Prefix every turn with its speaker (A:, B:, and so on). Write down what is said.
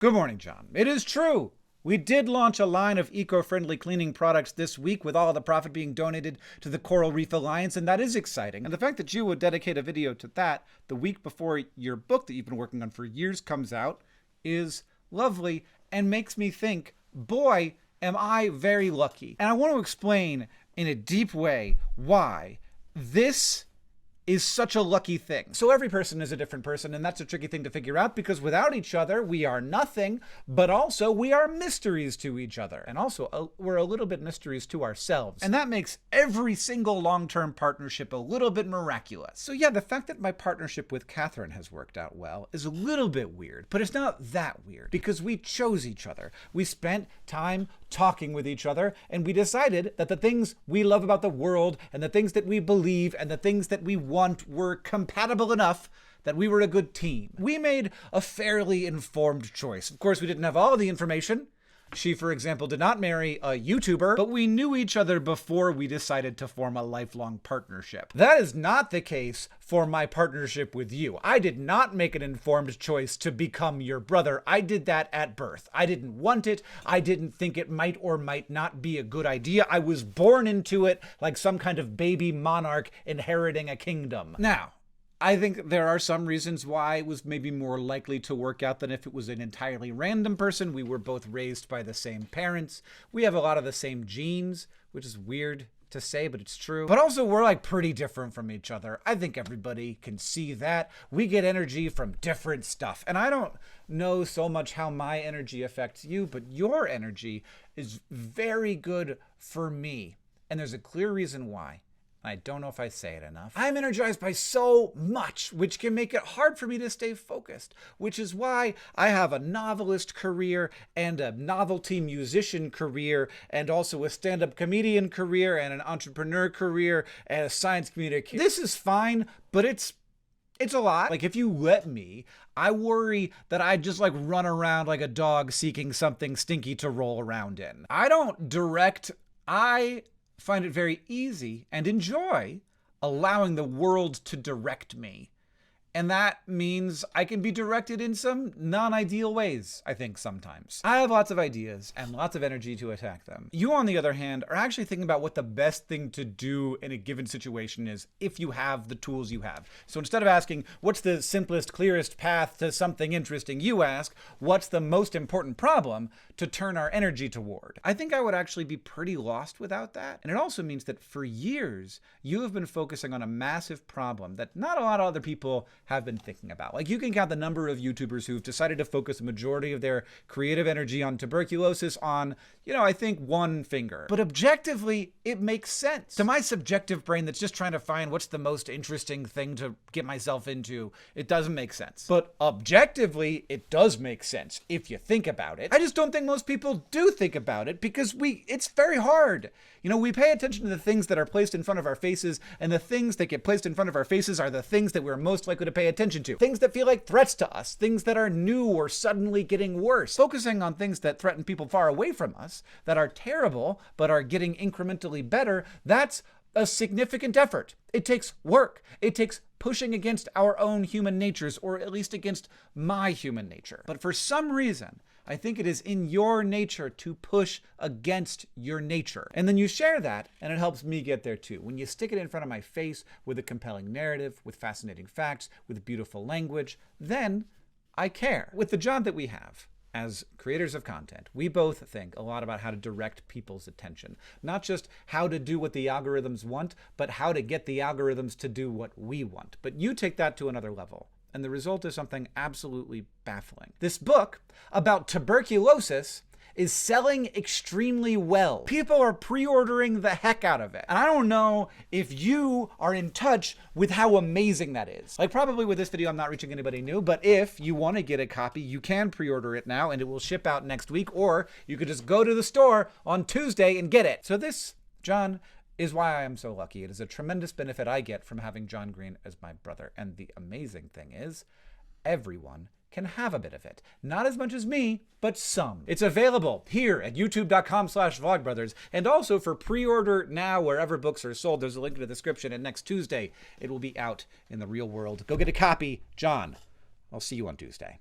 A: Good morning, John. It is true. We did launch a line of eco-friendly cleaning products this week with all the profit being donated to the Coral Reef Alliance, and that is exciting. And the fact that you would dedicate a video to that the week before your book that you've been working on for years comes out is lovely and makes me think, boy, am I very lucky. And I want to explain in a deep way why this is such a lucky thing. So every person is a different person, and that's a tricky thing to figure out because without each other, we are nothing, but also we are mysteries to each other. And also, we're a little bit mysteries to ourselves. And that makes every single long-term partnership a little bit miraculous. So yeah, the fact that my partnership with Catherine has worked out well is a little bit weird, but it's not that weird because we chose each other. We spent time talking with each other, and we decided that the things we love about the world and the things that we believe and the things that we want were compatible enough that we were a good team. We made a fairly informed choice. Of course, we didn't have all the information. She, for example, did not marry a YouTuber, but we knew each other before we decided to form a lifelong partnership. That is not the case for my partnership with you. I did not make an informed choice to become your brother. I did that at birth. I didn't want it. I didn't think it might or might not be a good idea. I was born into it like some kind of baby monarch inheriting a kingdom. Now, I think there are some reasons why it was maybe more likely to work out than if it was an entirely random person. We were both raised by the same parents. We have a lot of the same genes, which is weird to say, but it's true. But also, we're like pretty different from each other. I think everybody can see that. We get energy from different stuff. And I don't know so much how my energy affects you, but your energy is very good for me. And there's a clear reason why. I don't know if I say it enough. I'm energized by so much, which can make it hard for me to stay focused, which is why I have a novelist career and a novelty musician career and also a stand-up comedian career and an entrepreneur career and a science communicator. This is fine, but it's a lot. Like, if you let me, I worry that I just like run around like a dog seeking something stinky to roll around in. I don't direct. I find it very easy and enjoy allowing the world to direct me. And that means I can be directed in some non-ideal ways, I think, sometimes. I have lots of ideas and lots of energy to attack them. You, on the other hand, are actually thinking about what the best thing to do in a given situation is if you have the tools you have. So instead of asking, what's the simplest, clearest path to something interesting, you ask, what's the most important problem to turn our energy toward? I think I would actually be pretty lost without that. And it also means that for years, you have been focusing on a massive problem that not a lot of other people have been thinking about. Like, you can count the number of YouTubers who've decided to focus a majority of their creative energy on tuberculosis on, I think one finger. But objectively, it makes sense. To my subjective brain that's just trying to find what's the most interesting thing to get myself into, it doesn't make sense. But objectively, it does make sense if you think about it. I just don't think most people do think about it because it's very hard. We pay attention to the things that are placed in front of our faces, and the things that get placed in front of our faces are the things that we're most likely to pay attention to. Things that feel like threats to us, things that are new or suddenly getting worse. Focusing on things that threaten people far away from us, that are terrible, but are getting incrementally better, that's a significant effort. It takes work. It takes pushing against our own human natures, or at least against my human nature. But for some reason, I think it is in your nature to push against your nature. And then you share that, and it helps me get there too. When you stick it in front of my face with a compelling narrative, with fascinating facts, with beautiful language, then I care. With the job that we have as creators of content, we both think a lot about how to direct people's attention. Not just how to do what the algorithms want, but how to get the algorithms to do what we want. But you take that to another level. And the result is something absolutely baffling. This book about tuberculosis is selling extremely well. People are pre-ordering the heck out of it. And I don't know if you are in touch with how amazing that is. Like, probably with this video, I'm not reaching anybody new, but if you want to get a copy, you can pre-order it now and it will ship out next week, or you could just go to the store on Tuesday and get it. So this, John, is why I am so lucky. It is a tremendous benefit I get from having John Green as my brother. And the amazing thing is, everyone can have a bit of it. Not as much as me, but some. It's available here at youtube.com/vlogbrothers, and also for pre-order now wherever books are sold. There's a link in the description, and next Tuesday it will be out in the real world. Go get a copy. John, I'll see you on Tuesday.